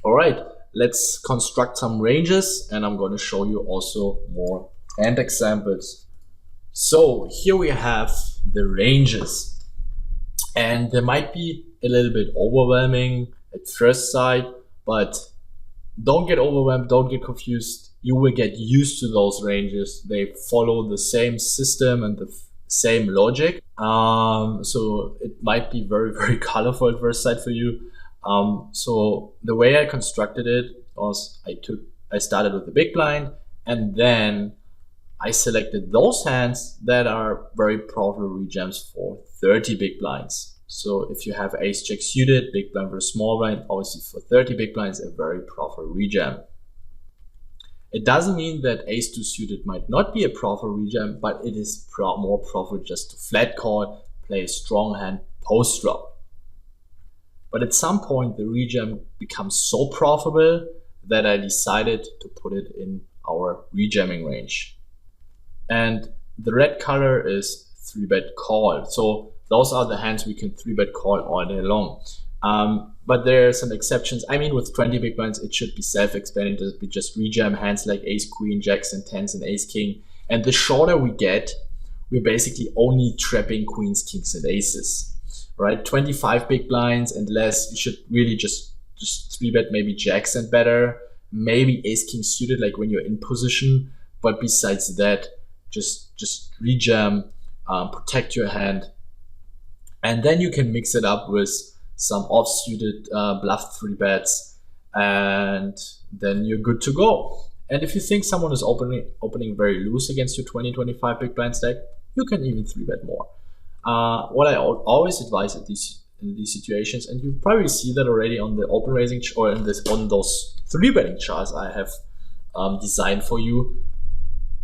All right, let's construct some ranges, and I'm going to show you also more hand examples. So here we have the ranges, and they might be a little bit overwhelming at first sight, but don't get overwhelmed, don't get confused. You will get used to those ranges. They follow the same system and the same logic. So it might be very, very colorful at first sight for you. So the way I constructed it was I started with the big blind, and then I selected those hands that are very profitable rejams for 30 big blinds. So if you have ace jack suited, big blind versus small blind, obviously for 30 big blinds, a very profitable rejam. It doesn't mean that ace two suited might not be a profitable rejam, but it is more profitable just to flat call, play a strong hand post flop. But at some point, the rejam becomes so profitable that I decided to put it in our rejamming range. And the red color is 3-bet call. So those are the hands we can 3-bet call all day long. But there are some exceptions. I mean, with 20 big blinds, it should be self-explanatory. We just rejam hands like ace, queen, jacks, and tens, and ace, king. And the shorter we get, we're basically only trapping queens, kings, and aces. Right, 25 big blinds and less, you should really just 3-bet maybe jacks and better, maybe ace king suited, like when you're in position. But besides that, just rejam, protect your hand, and then you can mix it up with some off-suited bluff 3-bets, and then you're good to go. And if you think someone is opening very loose against your 20-25 big blind stack, you can even 3-bet more. What I always advise in these situations, and you probably see that already on the open raising or on those 3-betting charts I have designed for you.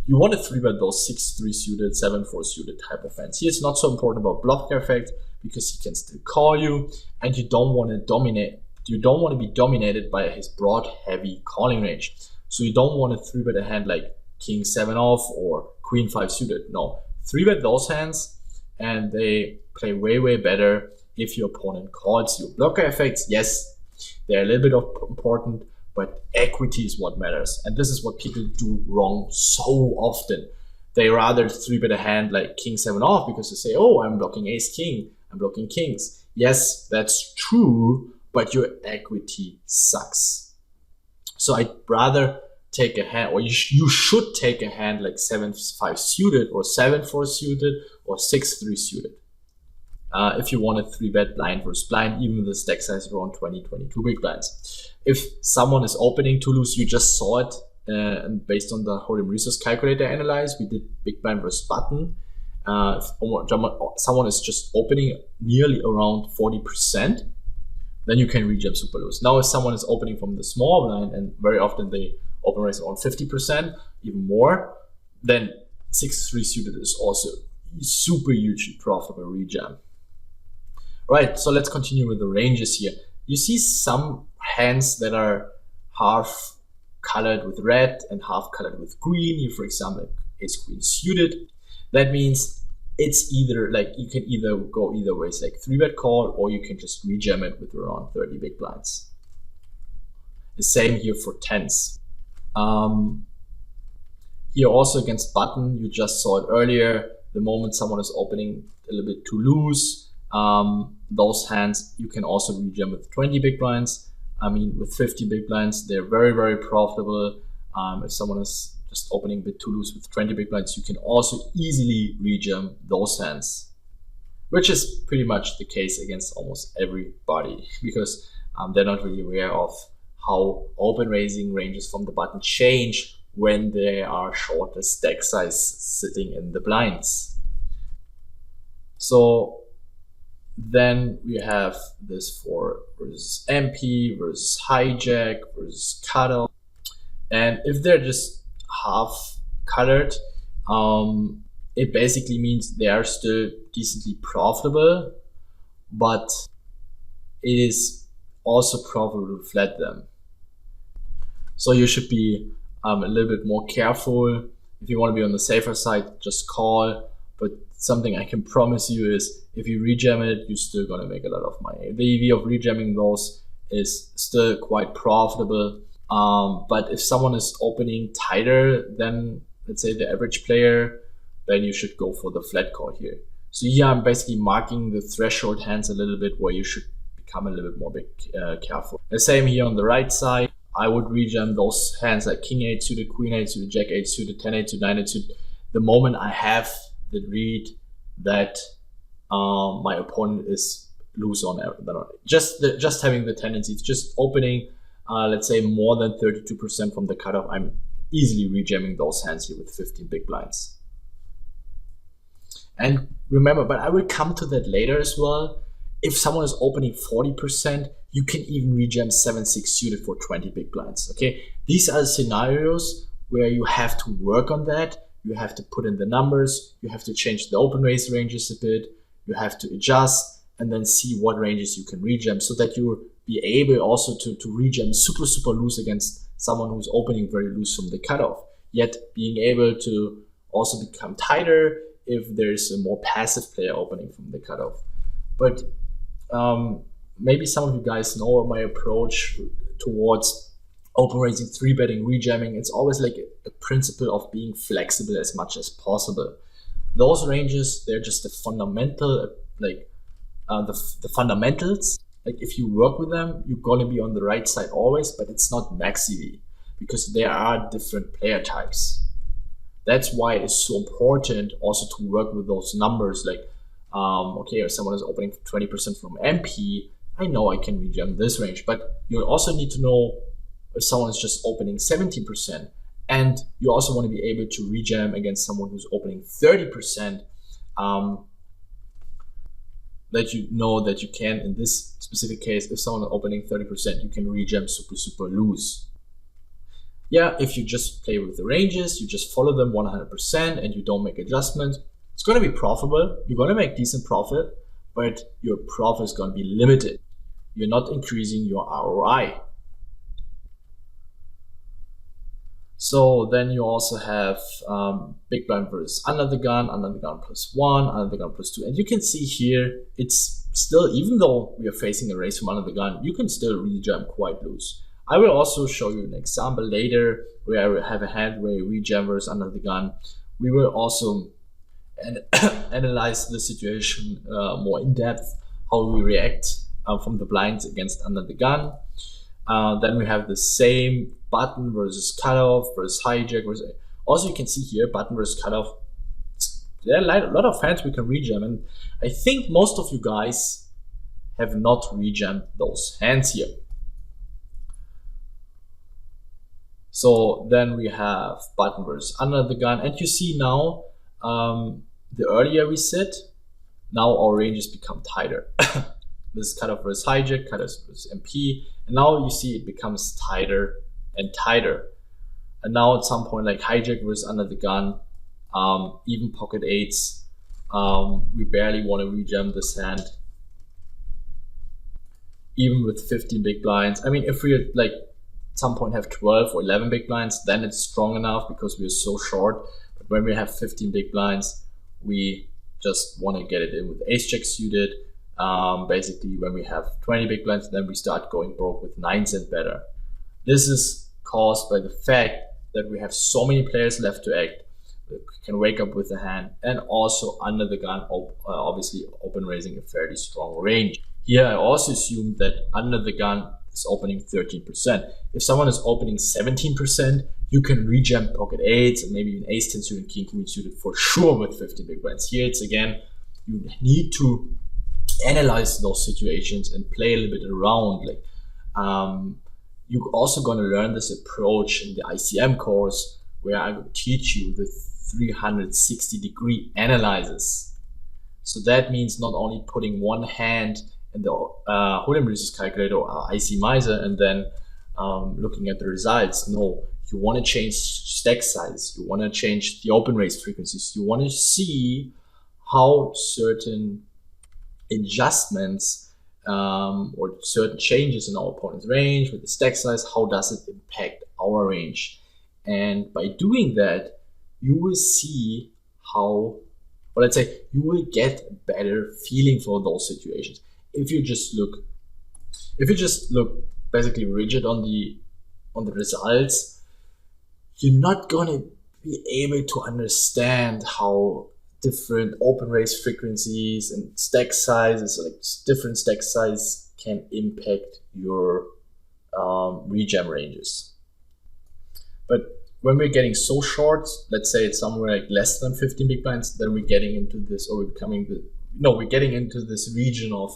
You want to 3-bet those 6-3 suited, 7-4 suited type of hands. Here it's not so important about bluff effect because he can still call you, and you don't want to dominate. You don't want to be dominated by his broad, heavy calling range. So you don't want to 3-bet a hand like king 7 off or queen 5 suited. No, 3-bet those hands, and they play way, way better if your opponent calls you. Blocker effects, yes, they're a little bit important, but equity is what matters. And this is what people do wrong so often. They rather 3-bet a hand like king 7 off because they say, oh, I'm blocking ace king, I'm blocking kings. Yes, that's true, but your equity sucks. So I'd rather take a hand, or you should take a hand like 7-5 suited or 7-4 suited or 6-3 suited. If you want a 3-bet blind versus blind, even with the stack size around 20-22 big blinds. If someone is opening too loose, you just saw it, and based on the Hold'em resource calculator analyze, we did big blind versus button. If someone is just opening nearly around 40%, then you can rejam super loose. Now, if someone is opening from the small blind, and very often they open raise around 50%, even more, then 6-3 suited is also super hugely profitable rejam. Right, so let's continue with the ranges here. You see some hands that are half colored with red and half colored with green. Here, for example, ace queen suited. That means it's either like you can either go either ways, like 3-bet call, or you can just rejam it with around 30 big blinds. The same here for tens. Here also against button, you just saw it earlier. The moment someone is opening a little bit too loose, those hands you can also rejam with 20 big blinds. I mean, with 50 big blinds, they're very, very profitable. If someone is just opening a bit too loose with 20 big blinds, you can also easily rejam those hands, which is pretty much the case against almost everybody because they're not really aware of how open raising ranges from the button change when there are shorter stack size sitting in the blinds. So then we have this for versus MP versus hijack versus cutoff. And if they're just half colored, it basically means they are still decently profitable, but it is also profitable to flat them. So you should be a little bit more careful. If you want to be on the safer side, just call. But something I can promise you is if you rejam it, you're still going to make a lot of money. The EV of rejamming those is still quite profitable. But if someone is opening tighter than, let's say, the average player, then you should go for the flat call here. So here I'm basically marking the threshold hands a little bit where you should become a little bit more careful. The same here on the right side. I would rejam those hands like King 8 suited, Queen 8 suited, Jack 8 suited, 10 8 suited, 9 8 suited. The moment I have the read that my opponent is loose on everything. Just having the tendencies, just opening, let's say more than 32% from the cutoff, I'm easily rejamming those hands here with 15 big blinds. And remember, but I will come to that later as well. If someone is opening 40%, you can even rejam 7-6 suited for 20 big blinds. Okay, these are scenarios where you have to work on that. You have to put in the numbers. You have to change the open raise ranges a bit. You have to adjust and then see what ranges you can rejam so that you'll be able also to rejam super loose against someone who's opening very loose from the cutoff, yet being able to also become tighter if there's a more passive player opening from the cutoff. But maybe some of you guys know my approach towards open raising, 3-betting, rejamming. It's always like a principle of being flexible as much as possible. Those ranges, they're just the fundamental, like the fundamentals. Like if you work with them, you're gonna be on the right side always, but it's not max EV because there are different player types. That's why it's so important also to work with those numbers. Like, okay, if someone is opening 20% from MP, I know I can rejam this range, but you also need to know if someone is just opening 17%, and you also want to be able to rejam against someone who's opening 30%, that you know that you can, in this specific case, if someone is opening 30%, you can rejam super loose. Yeah, if you just play with the ranges, you just follow them 100% and you don't make adjustments, it's going to be profitable. You're going to make decent profit, but your profit is going to be limited. You're not increasing your ROI. So then you also have big blind versus under the gun +1, under the gun +2. And you can see here, it's still, even though we are facing a raise from under the gun, you can still rejam quite loose. I will also show you an example later where I will have a hand where we rejam versus under the gun. We will also analyze the situation more in depth, how we react from the blinds against under the gun. Then we have the same button versus cutoff versus hijack versus. Also, you can see here button versus cutoff. There are a lot of hands we can rejam, and I think most of you guys have not rejammed those hands here. So then we have button versus under the gun, and you see now the earlier we sit, now our ranges become tighter. This is cutoff versus hijack, cutoff versus MP, and now you see it becomes tighter and tighter. And now at some point, like hijack versus under the gun, even pocket eights, we barely want to rejam this hand. Even with 15 big blinds. I mean, if we like at some point have 12 or 11 big blinds, then it's strong enough because we're so short. But when we have 15 big blinds, we just want to get it in with ace-jack suited. Basically, when we have 20 big blinds, then we start going broke with 9s and better. This is caused by the fact that we have so many players left to act. We can wake up with a hand, and also under the gun, obviously open raising a fairly strong range. Here, I also assume that under the gun is opening 13%. If someone is opening 17%, you can rejam pocket eights and maybe even ace 10 suited, king queen suited for sure with 50 big blinds. Here, it's again, you need to analyze those situations and play a little bit around. Like, you're also going to learn this approach in the ICM course, where I will teach you the 360-degree analysis. So that means not only putting one hand in the Hooligan Resist calculator or IC Miser and then looking at the results. No, you want to change stack size. You want to change the open raise frequencies. You want to see how certain adjustments or certain changes in our opponent's range with the stack size, how does it impact our range? And by doing that, you will see how, or let's say, you will get a better feeling for those situations. If you just look If you just look basically rigid on the results, you're not gonna be able to understand how different open raise frequencies and stack sizes, like different stack size, can impact your rejam ranges. But when we're getting so short, let's say it's somewhere like less than 15 big blinds, then we're getting into this, or we're getting into this region of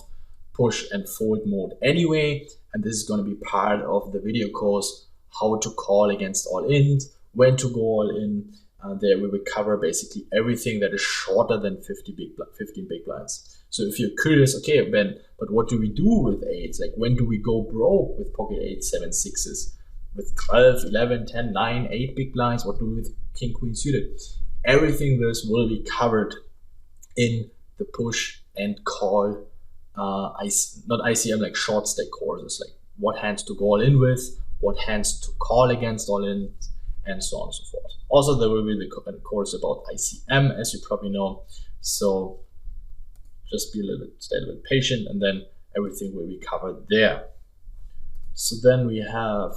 push and fold mode anyway. And this is going to be part of the video course, how to call against all ins, when to go all in. There we will cover basically everything that is shorter than 15 big blinds. So if you're curious, okay, Ben, but what do we do with eights? Like, when do we go broke with pocket 8, 7, 6s? With 12, 11, 10, 9, 8 big blinds? What do we with king, queen suited? Everything this will be covered in the push and call, not ICM, like short stack courses, like what hands to go all in with, what hands to call against all in, and so on and so forth. Also, there will be the course about ICM, as you probably know. So just stay a little bit patient, and then everything will be covered there. So then we have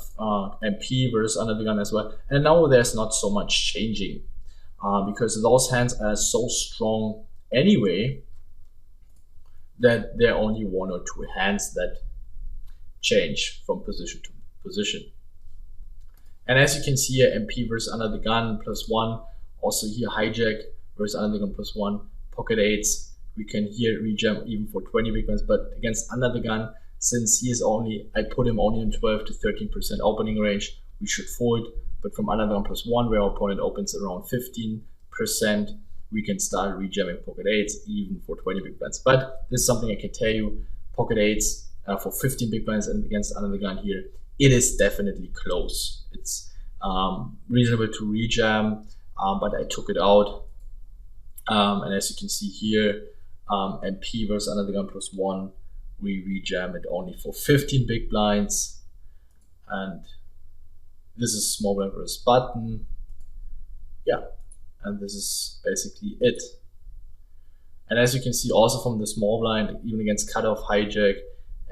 MP versus under the gun as well. And now there's not so much changing because those hands are so strong anyway that there are only 1 or 2 hands that change from position to position. And as you can see here, MP versus under the gun +1. Also here, hijack versus under the gun +1. Pocket 8s, we can here rejam even for 20 big blinds, but against under the gun, since he is I put him only in 12 to 13% opening range, we should fold. But from under the gun +1, where our opponent opens around 15%, we can start rejamming pocket 8s even for 20 big blinds. But this is something I can tell you, pocket 8s for 15 big blinds and against under the gun here, it is definitely close. It's reasonable to rejam, but I took it out. And as you can see here, MP versus under the gun +1, we rejam it only for 15 big blinds. And this is small blind versus button. Yeah, and this is basically it. And as you can see also from the small blind, even against cutoff, hijack,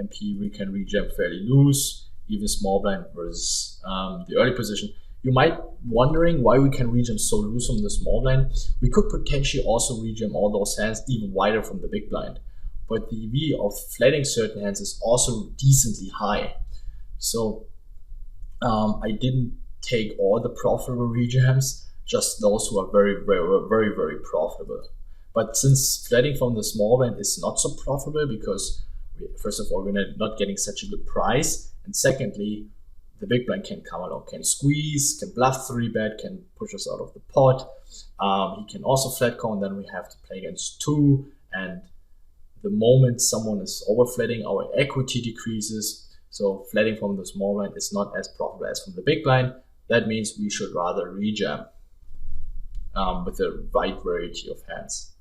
MP, we can rejam fairly loose. Even small blind versus the early position. You might wondering why we can rejam so loose from the small blind. We could potentially also rejam all those hands even wider from the big blind. But the EV of flatting certain hands is also decently high. So I didn't take all the profitable rejams, just those who are very, very, very, very profitable. But since flatting from the small blind is not so profitable because first of all, we're not getting such a good price. And secondly, the big blind can come along, can squeeze, can bluff 3-bet, can push us out of the pot. He can also flat call, and then we have to play against 2. And the moment someone is overflatting, our equity decreases. So flatting from the small blind is not as profitable as from the big blind. That means we should rather rejam with the right variety of hands.